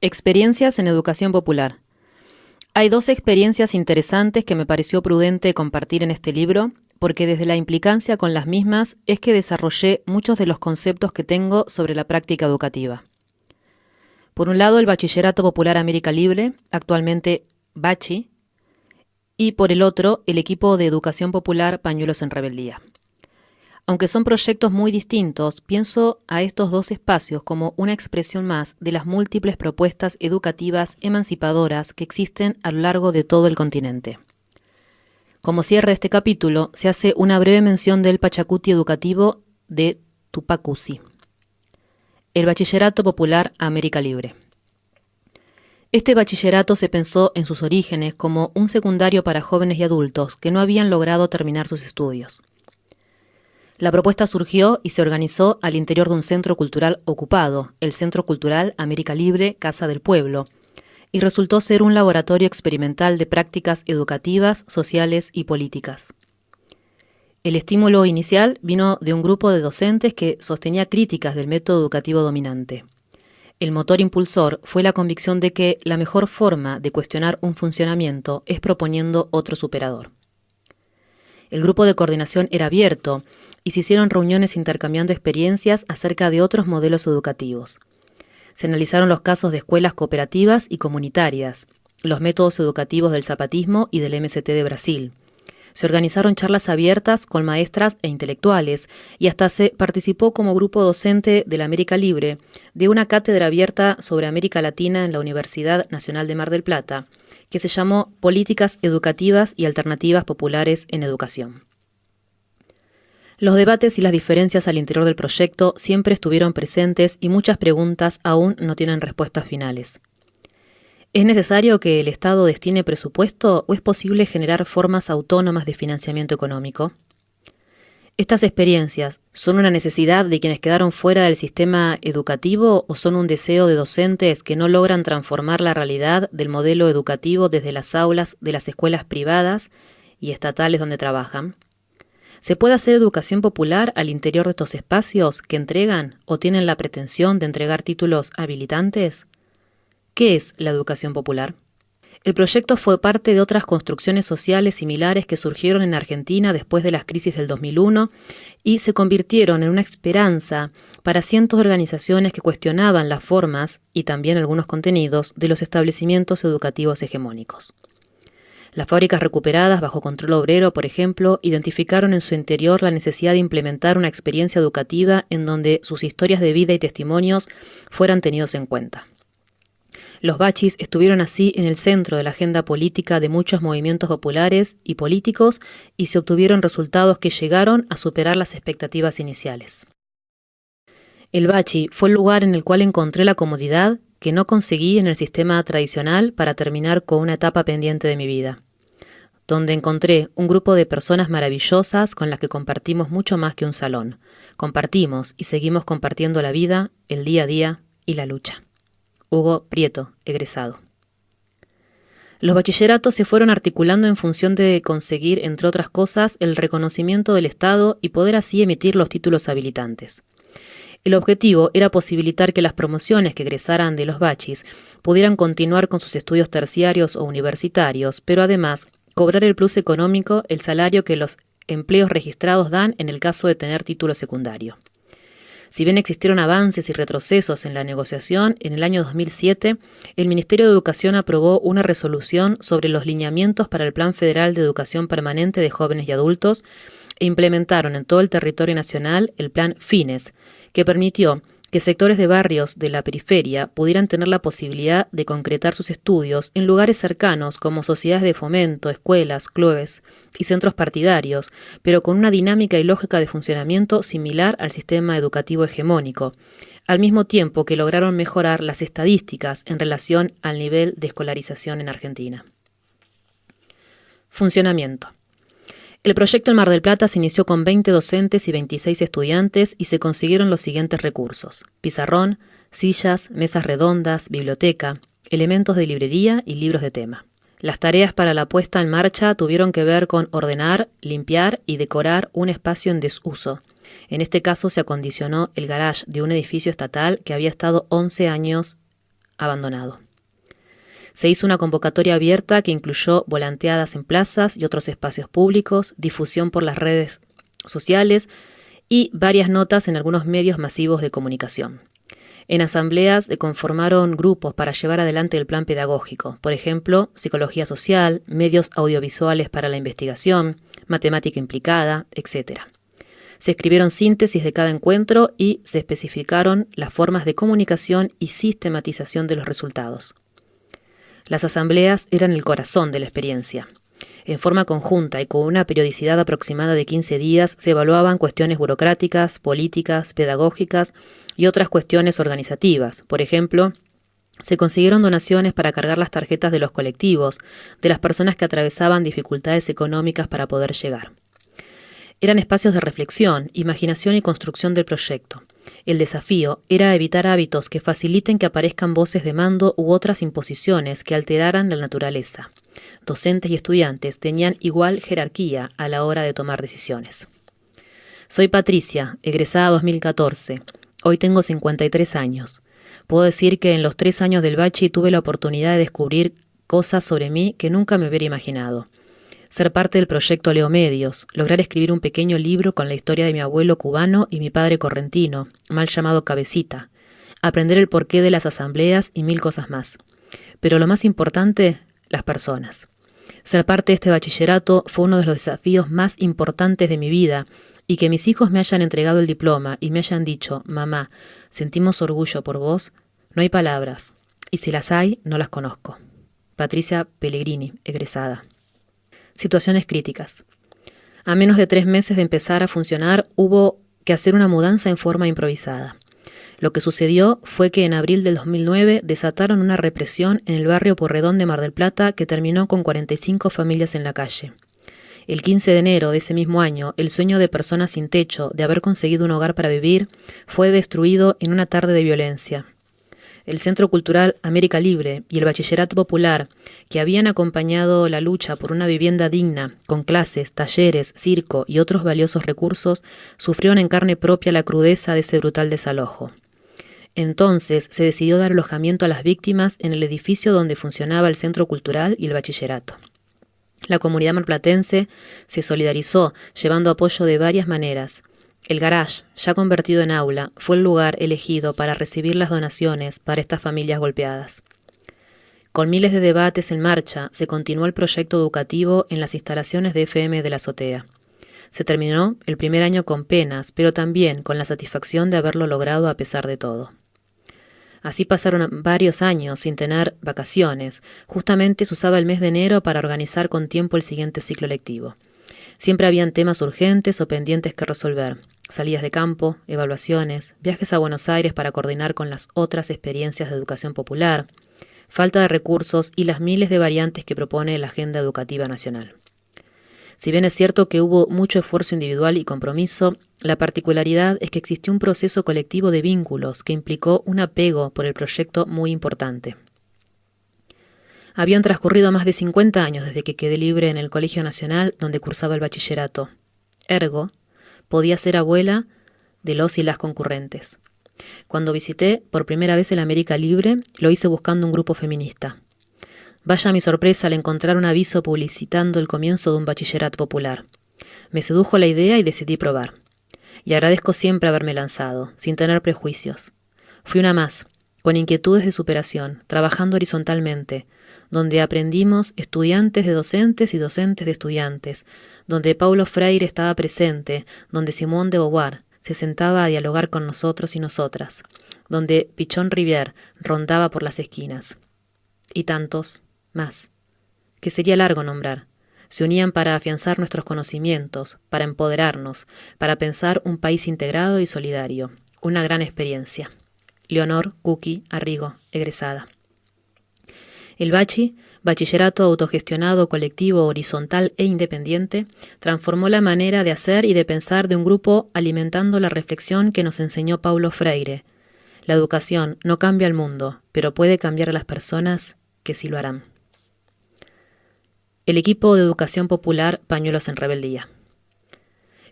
Experiencias en educación popular. Hay dos experiencias interesantes que me pareció prudente compartir en este libro, porque desde la implicancia con las mismas es que desarrollé muchos de los conceptos que tengo sobre la práctica educativa. Por un lado, el Bachillerato Popular América Libre, actualmente Bachi, y por el otro, el equipo de Educación Popular Pañuelos en Rebeldía. Aunque son proyectos muy distintos, pienso a estos dos espacios como una expresión más de las múltiples propuestas educativas emancipadoras que existen a lo largo de todo el continente. Como cierre de este capítulo, se hace una breve mención del Pachacuti educativo de Tupacusi, el Bachillerato Popular América Libre. Este bachillerato se pensó en sus orígenes como un secundario para jóvenes y adultos que no habían logrado terminar sus estudios. La propuesta surgió y se organizó al interior de un centro cultural ocupado, el Centro Cultural América Libre Casa del Pueblo, y resultó ser un laboratorio experimental de prácticas educativas, sociales y políticas. El estímulo inicial vino de un grupo de docentes que sostenía críticas del método educativo dominante. El motor impulsor fue la convicción de que la mejor forma de cuestionar un funcionamiento es proponiendo otro superador. El grupo de coordinación era abierto y se hicieron reuniones intercambiando experiencias acerca de otros modelos educativos. Se analizaron los casos de escuelas cooperativas y comunitarias, los métodos educativos del zapatismo y del MST de Brasil. Se organizaron charlas abiertas con maestras e intelectuales y hasta se participó como grupo docente de la América Libre de una cátedra abierta sobre América Latina en la Universidad Nacional de Mar del Plata, que se llamó Políticas Educativas y Alternativas Populares en Educación. Los debates y las diferencias al interior del proyecto siempre estuvieron presentes y muchas preguntas aún no tienen respuestas finales. ¿Es necesario que el Estado destine presupuesto o es posible generar formas autónomas de financiamiento económico? ¿Estas experiencias son una necesidad de quienes quedaron fuera del sistema educativo o son un deseo de docentes que no logran transformar la realidad del modelo educativo desde las aulas de las escuelas privadas y estatales donde trabajan? ¿Se puede hacer educación popular al interior de estos espacios que entregan o tienen la pretensión de entregar títulos habilitantes? ¿Qué es la educación popular? El proyecto fue parte de otras construcciones sociales similares que surgieron en Argentina después de las crisis del 2001 y se convirtieron en una esperanza para cientos de organizaciones que cuestionaban las formas y también algunos contenidos de los establecimientos educativos hegemónicos. Las fábricas recuperadas bajo control obrero, por ejemplo, identificaron en su interior la necesidad de implementar una experiencia educativa en donde sus historias de vida y testimonios fueran tenidos en cuenta. Los bachis estuvieron así en el centro de la agenda política de muchos movimientos populares y políticos y se obtuvieron resultados que llegaron a superar las expectativas iniciales. El bachi fue el lugar en el cual encontré la comodidad que no conseguí en el sistema tradicional para terminar con una etapa pendiente de mi vida, donde encontré un grupo de personas maravillosas con las que compartimos mucho más que un salón. Compartimos y seguimos compartiendo la vida, el día a día y la lucha. Hugo Prieto, egresado. Los bachilleratos se fueron articulando en función de conseguir, entre otras cosas, el reconocimiento del Estado y poder así emitir los títulos habilitantes. El objetivo era posibilitar que las promociones que egresaran de los bachis pudieran continuar con sus estudios terciarios o universitarios, pero además cobrar el plus económico, el salario que los empleos registrados dan en el caso de tener título secundario. Si bien existieron avances y retrocesos en la negociación, en el año 2007, el Ministerio de Educación aprobó una resolución sobre los lineamientos para el Plan Federal de Educación Permanente de Jóvenes y Adultos e implementaron en todo el territorio nacional el Plan FINES, que permitió que sectores de barrios de la periferia pudieran tener la posibilidad de concretar sus estudios en lugares cercanos como sociedades de fomento, escuelas, clubes y centros partidarios, pero con una dinámica y lógica de funcionamiento similar al sistema educativo hegemónico, al mismo tiempo que lograron mejorar las estadísticas en relación al nivel de escolarización en Argentina. Funcionamiento. El proyecto en Mar del Plata se inició con 20 docentes y 26 estudiantes y se consiguieron los siguientes recursos: pizarrón, sillas, mesas redondas, biblioteca, elementos de librería y libros de tema. Las tareas para la puesta en marcha tuvieron que ver con ordenar, limpiar y decorar un espacio en desuso. En este caso se acondicionó el garage de un edificio estatal que había estado 11 años abandonado. Se hizo una convocatoria abierta que incluyó volanteadas en plazas y otros espacios públicos, difusión por las redes sociales y varias notas en algunos medios masivos de comunicación. En asambleas se conformaron grupos para llevar adelante el plan pedagógico, por ejemplo, psicología social, medios audiovisuales para la investigación, matemática implicada, etc. Se escribieron síntesis de cada encuentro y se especificaron las formas de comunicación y sistematización de los resultados. Las asambleas eran el corazón de la experiencia. En forma conjunta y con una periodicidad aproximada de 15 días se evaluaban cuestiones burocráticas, políticas, pedagógicas y otras cuestiones organizativas. Por ejemplo, se consiguieron donaciones para cargar las tarjetas de los colectivos, de las personas que atravesaban dificultades económicas para poder llegar. Eran espacios de reflexión, imaginación y construcción del proyecto. El desafío era evitar hábitos que faciliten que aparezcan voces de mando u otras imposiciones que alteraran la naturaleza. Docentes y estudiantes tenían igual jerarquía a la hora de tomar decisiones. Soy Patricia, egresada 2014. Hoy tengo 53 años. Puedo decir que en los 3 años del bachi tuve la oportunidad de descubrir cosas sobre mí que nunca me hubiera imaginado. Ser parte del proyecto Leo Medios, lograr escribir un pequeño libro con la historia de mi abuelo cubano y mi padre correntino, mal llamado Cabecita, aprender el porqué de las asambleas y 1000 cosas más. Pero lo más importante, las personas. Ser parte de este bachillerato fue uno de los desafíos más importantes de mi vida y que mis hijos me hayan entregado el diploma y me hayan dicho, mamá, sentimos orgullo por vos, no hay palabras, y si las hay, no las conozco. Patricia Pellegrini, egresada. Situaciones críticas. A menos de 3 meses de empezar a funcionar, hubo que hacer una mudanza en forma improvisada. Lo que sucedió fue que en abril del 2009 desataron una represión en el barrio Porredón de Mar del Plata que terminó con 45 familias en la calle. El 15 de enero de ese mismo año, el sueño de personas sin techo de haber conseguido un hogar para vivir fue destruido en una tarde de violencia. El Centro Cultural América Libre y el Bachillerato Popular, que habían acompañado la lucha por una vivienda digna, con clases, talleres, circo y otros valiosos recursos, sufrieron en carne propia la crudeza de ese brutal desalojo. Entonces se decidió dar alojamiento a las víctimas en el edificio donde funcionaba el Centro Cultural y el Bachillerato. La comunidad marplatense se solidarizó, llevando apoyo de varias maneras. El garage, ya convertido en aula, fue el lugar elegido para recibir las donaciones para estas familias golpeadas. Con miles de debates en marcha, se continuó el proyecto educativo en las instalaciones de FM de la azotea. Se terminó el primer año con penas, pero también con la satisfacción de haberlo logrado a pesar de todo. Así pasaron varios años sin tener vacaciones. Justamente se usaba el mes de enero para organizar con tiempo el siguiente ciclo lectivo. Siempre habían temas urgentes o pendientes que resolver. Salidas de campo, evaluaciones, viajes a Buenos Aires para coordinar con las otras experiencias de educación popular, falta de recursos y las miles de variantes que propone la Agenda Educativa Nacional. Si bien es cierto que hubo mucho esfuerzo individual y compromiso, la particularidad es que existió un proceso colectivo de vínculos que implicó un apego por el proyecto muy importante. Habían transcurrido más de 50 años desde que quedé libre en el Colegio Nacional donde cursaba el bachillerato. Ergo, podía ser abuela de los y las concurrentes. Cuando visité por primera vez el América Libre, lo hice buscando un grupo feminista. Vaya mi sorpresa al encontrar un aviso publicitando el comienzo de un bachillerato popular. Me sedujo la idea y decidí probar. Y agradezco siempre haberme lanzado, sin tener prejuicios. Fui una más, con inquietudes de superación, trabajando horizontalmente, donde aprendimos estudiantes de docentes y docentes de estudiantes, donde Paulo Freire estaba presente, donde Simone de Beauvoir se sentaba a dialogar con nosotros y nosotras, donde Pichón Rivière rondaba por las esquinas. Y tantos más, que sería largo nombrar. Se unían para afianzar nuestros conocimientos, para empoderarnos, para pensar un país integrado y solidario. Una gran experiencia. Leonor Cuqui Arrigo, egresada. El bachillerato autogestionado, colectivo, horizontal e independiente, transformó la manera de hacer y de pensar de un grupo alimentando la reflexión que nos enseñó Paulo Freire. La educación no cambia el mundo, pero puede cambiar a las personas que sí lo harán. El equipo de educación popular Pañuelos en Rebeldía.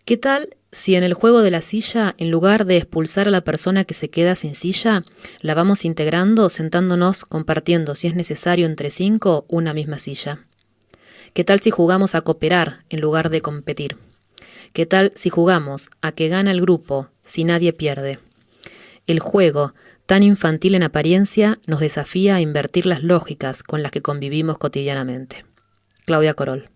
¿Qué tal si en el juego de la silla, en lugar de expulsar a la persona que se queda sin silla, la vamos integrando, sentándonos, compartiendo, si es necesario entre 5, una misma silla? ¿Qué tal si jugamos a cooperar en lugar de competir? ¿Qué tal si jugamos a que gana el grupo si nadie pierde? El juego, tan infantil en apariencia, nos desafía a invertir las lógicas con las que convivimos cotidianamente. Claudia Corol.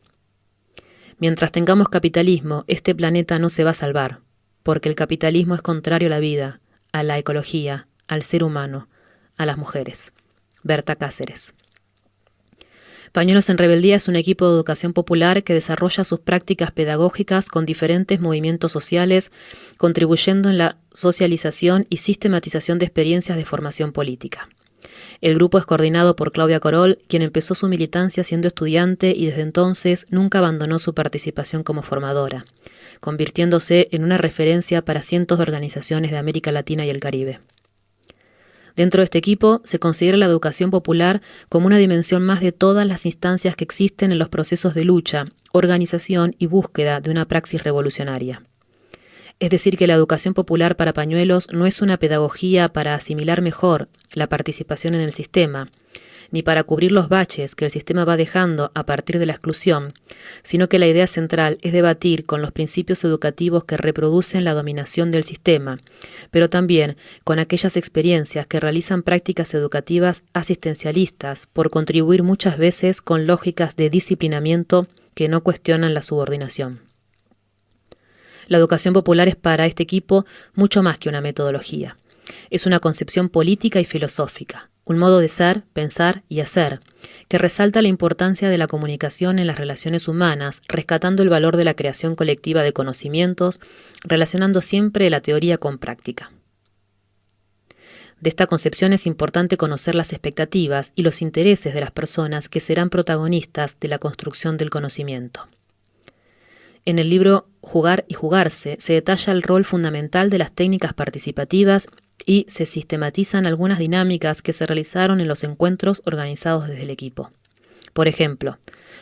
Mientras tengamos capitalismo, este planeta no se va a salvar, porque el capitalismo es contrario a la vida, a la ecología, al ser humano, a las mujeres. Berta Cáceres. Pañuelos en Rebeldía es un equipo de educación popular que desarrolla sus prácticas pedagógicas con diferentes movimientos sociales, contribuyendo en la socialización y sistematización de experiencias de formación política. El grupo es coordinado por Claudia Corol, quien empezó su militancia siendo estudiante y desde entonces nunca abandonó su participación como formadora, convirtiéndose en una referencia para cientos de organizaciones de América Latina y el Caribe. Dentro de este equipo se considera la educación popular como una dimensión más de todas las instancias que existen en los procesos de lucha, organización y búsqueda de una praxis revolucionaria. Es decir, que la educación popular para Pañuelos no es una pedagogía para asimilar mejor la participación en el sistema, ni para cubrir los baches que el sistema va dejando a partir de la exclusión, sino que la idea central es debatir con los principios educativos que reproducen la dominación del sistema, pero también con aquellas experiencias que realizan prácticas educativas asistencialistas por contribuir muchas veces con lógicas de disciplinamiento que no cuestionan la subordinación. La educación popular es para este equipo mucho más que una metodología. Es una concepción política y filosófica, un modo de ser, pensar y hacer, que resalta la importancia de la comunicación en las relaciones humanas, rescatando el valor de la creación colectiva de conocimientos, relacionando siempre la teoría con práctica. De esta concepción es importante conocer las expectativas y los intereses de las personas que serán protagonistas de la construcción del conocimiento. En el libro Jugar y jugarse se detalla el rol fundamental de las técnicas participativas y se sistematizan algunas dinámicas que se realizaron en los encuentros organizados desde el equipo. Por ejemplo,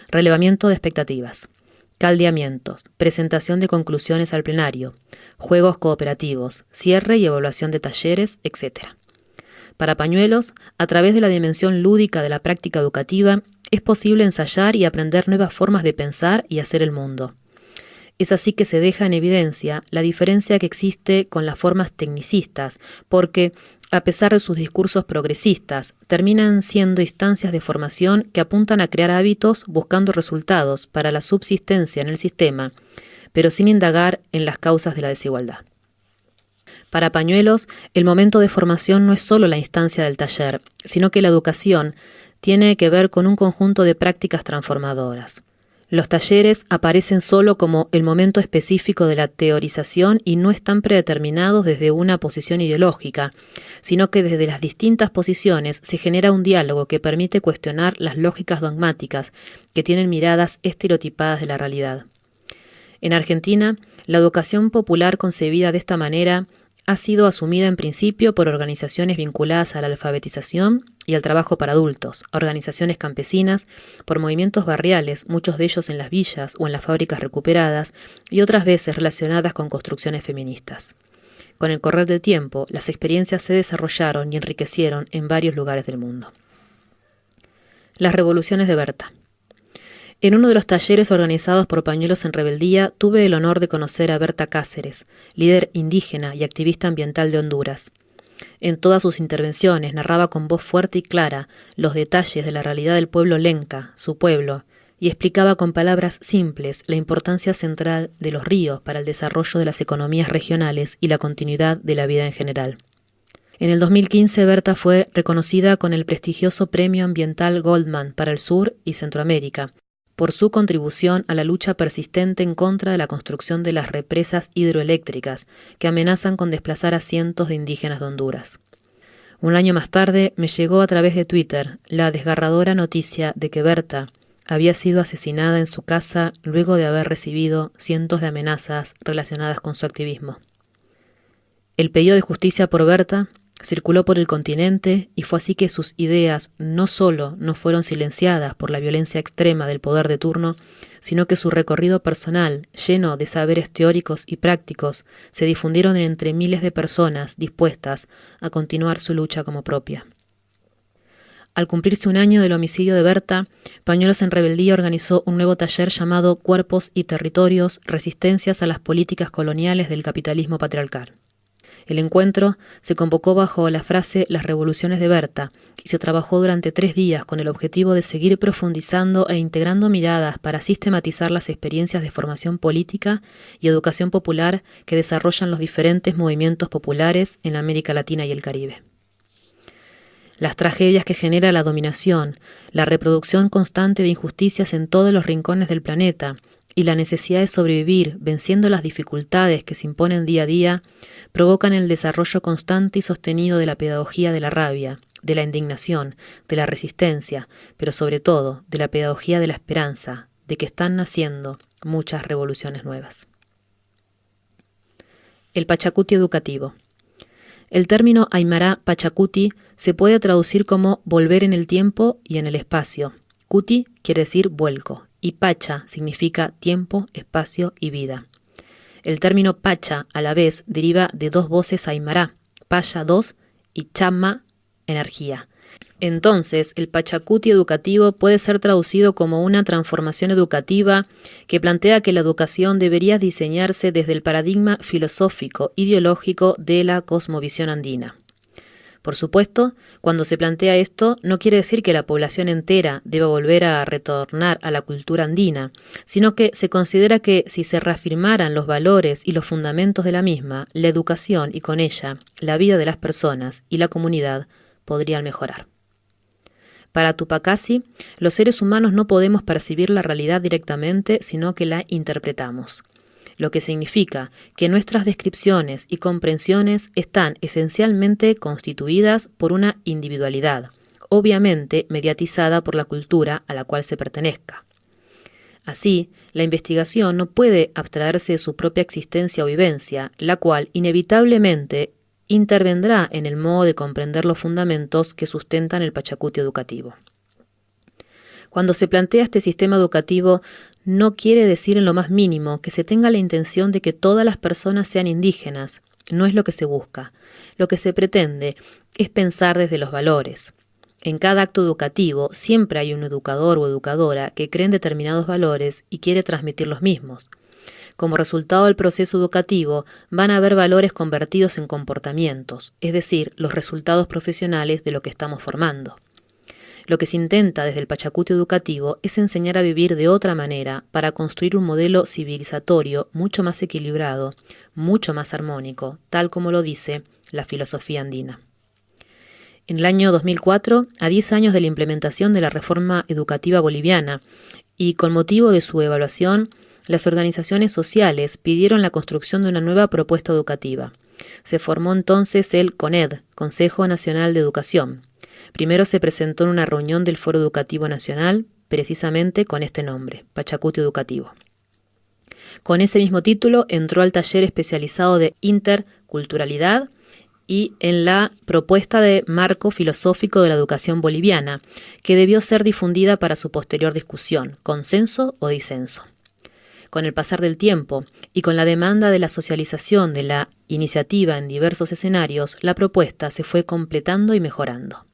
relevamiento de expectativas, caldeamientos, presentación de conclusiones al plenario, juegos cooperativos, cierre y evaluación de talleres, etc. Para Pañuelos, a través de la dimensión lúdica de la práctica educativa, es posible ensayar y aprender nuevas formas de pensar y hacer el mundo. Es así que se deja en evidencia la diferencia que existe con las formas tecnicistas, porque, a pesar de sus discursos progresistas, terminan siendo instancias de formación que apuntan a crear hábitos buscando resultados para la subsistencia en el sistema, pero sin indagar en las causas de la desigualdad. Para Pañuelos, el momento de formación no es solo la instancia del taller, sino que la educación tiene que ver con un conjunto de prácticas transformadoras. Los talleres aparecen solo como el momento específico de la teorización y no están predeterminados desde una posición ideológica, sino que desde las distintas posiciones se genera un diálogo que permite cuestionar las lógicas dogmáticas que tienen miradas estereotipadas de la realidad. En Argentina, la educación popular concebida de esta manera ha sido asumida en principio por organizaciones vinculadas a la alfabetización y al trabajo para adultos, organizaciones campesinas, por movimientos barriales, muchos de ellos en las villas o en las fábricas recuperadas, y otras veces relacionadas con construcciones feministas. Con el correr del tiempo, las experiencias se desarrollaron y enriquecieron en varios lugares del mundo. Las revoluciones de Berta. En uno de los talleres organizados por Pañuelos en Rebeldía, tuve el honor de conocer a Berta Cáceres, líder indígena y activista ambiental de Honduras. En todas sus intervenciones narraba con voz fuerte y clara los detalles de la realidad del pueblo lenca, su pueblo, y explicaba con palabras simples la importancia central de los ríos para el desarrollo de las economías regionales y la continuidad de la vida en general. En el 2015, Berta fue reconocida con el prestigioso Premio Ambiental Goldman para el Sur y Centroamérica, por su contribución a la lucha persistente en contra de la construcción de las represas hidroeléctricas que amenazan con desplazar a cientos de indígenas de Honduras. Un año más tarde me llegó a través de Twitter la desgarradora noticia de que Berta había sido asesinada en su casa luego de haber recibido cientos de amenazas relacionadas con su activismo. El pedido de justicia por Berta circuló por el continente y fue así que sus ideas no solo no fueron silenciadas por la violencia extrema del poder de turno, sino que su recorrido personal, lleno de saberes teóricos y prácticos, se difundieron entre miles de personas dispuestas a continuar su lucha como propia. Al cumplirse un año del homicidio de Berta, Pañuelos en Rebeldía organizó un nuevo taller llamado Cuerpos y Territorios, Resistencias a las Políticas Coloniales del Capitalismo Patriarcal. El encuentro se convocó bajo la frase «Las revoluciones de Berta» y se trabajó durante 3 días con el objetivo de seguir profundizando e integrando miradas para sistematizar las experiencias de formación política y educación popular que desarrollan los diferentes movimientos populares en América Latina y el Caribe. Las tragedias que genera la dominación, la reproducción constante de injusticias en todos los rincones del planeta y la necesidad de sobrevivir venciendo las dificultades que se imponen día a día, provocan el desarrollo constante y sostenido de la pedagogía de la rabia, de la indignación, de la resistencia, pero sobre todo de la pedagogía de la esperanza, de que están naciendo muchas revoluciones nuevas. El Pachacuti educativo. El término Aymara Pachacuti se puede traducir como volver en el tiempo y en el espacio. Cuti quiere decir vuelco y Pacha significa tiempo, espacio y vida. El término Pacha a la vez deriva de 2 voces Aymara, Paya 2 y Chama, energía. Entonces, el Pachacuti educativo puede ser traducido como una transformación educativa que plantea que la educación debería diseñarse desde el paradigma filosófico, ideológico de la cosmovisión andina. Por supuesto, cuando se plantea esto, no quiere decir que la población entera deba volver a retornar a la cultura andina, sino que se considera que si se reafirmaran los valores y los fundamentos de la misma, la educación y con ella la vida de las personas y la comunidad podrían mejorar. Para Tupacassi, los seres humanos no podemos percibir la realidad directamente, sino que la interpretamos, lo que significa que nuestras descripciones y comprensiones están esencialmente constituidas por una individualidad, obviamente mediatizada por la cultura a la cual se pertenezca. Así, la investigación no puede abstraerse de su propia existencia o vivencia, la cual inevitablemente intervendrá en el modo de comprender los fundamentos que sustentan el Pachacuti educativo. Cuando se plantea este sistema educativo, no quiere decir en lo más mínimo que se tenga la intención de que todas las personas sean indígenas. No es lo que se busca. Lo que se pretende es pensar desde los valores. En cada acto educativo siempre hay un educador o educadora que cree en determinados valores y quiere transmitir los mismos. Como resultado del proceso educativo, van a haber valores convertidos en comportamientos, es decir, los resultados profesionales de lo que estamos formando. Lo que se intenta desde el Pachacuti educativo es enseñar a vivir de otra manera para construir un modelo civilizatorio mucho más equilibrado, mucho más armónico, tal como lo dice la filosofía andina. En el año 2004, a 10 años de la implementación de la reforma educativa boliviana y con motivo de su evaluación, las organizaciones sociales pidieron la construcción de una nueva propuesta educativa. Se formó entonces el CONED, Consejo Nacional de Educación. Primero se presentó en una reunión del Foro Educativo Nacional, precisamente con este nombre, Pachacuti Educativo. Con ese mismo título entró al taller especializado de interculturalidad y en la propuesta de marco filosófico de la educación boliviana, que debió ser difundida para su posterior discusión, consenso o disenso. Con el pasar del tiempo y con la demanda de la socialización de la iniciativa en diversos escenarios, la propuesta se fue completando y mejorando.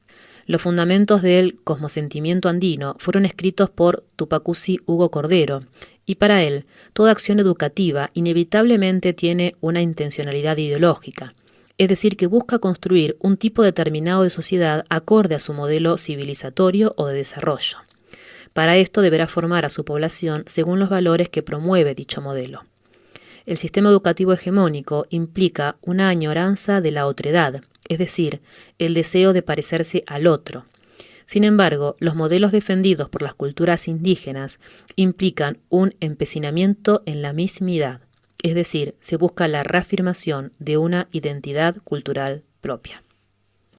Los fundamentos del cosmosentimiento andino fueron escritos por Tupacusi Hugo Cordero, y para él, toda acción educativa inevitablemente tiene una intencionalidad ideológica, es decir, que busca construir un tipo determinado de sociedad acorde a su modelo civilizatorio o de desarrollo. Para esto deberá formar a su población según los valores que promueve dicho modelo. El sistema educativo hegemónico implica una añoranza de la otredad, es decir, el deseo de parecerse al otro. Sin embargo, los modelos defendidos por las culturas indígenas implican un empecinamiento en la mismidad, es decir, se busca la reafirmación de una identidad cultural propia.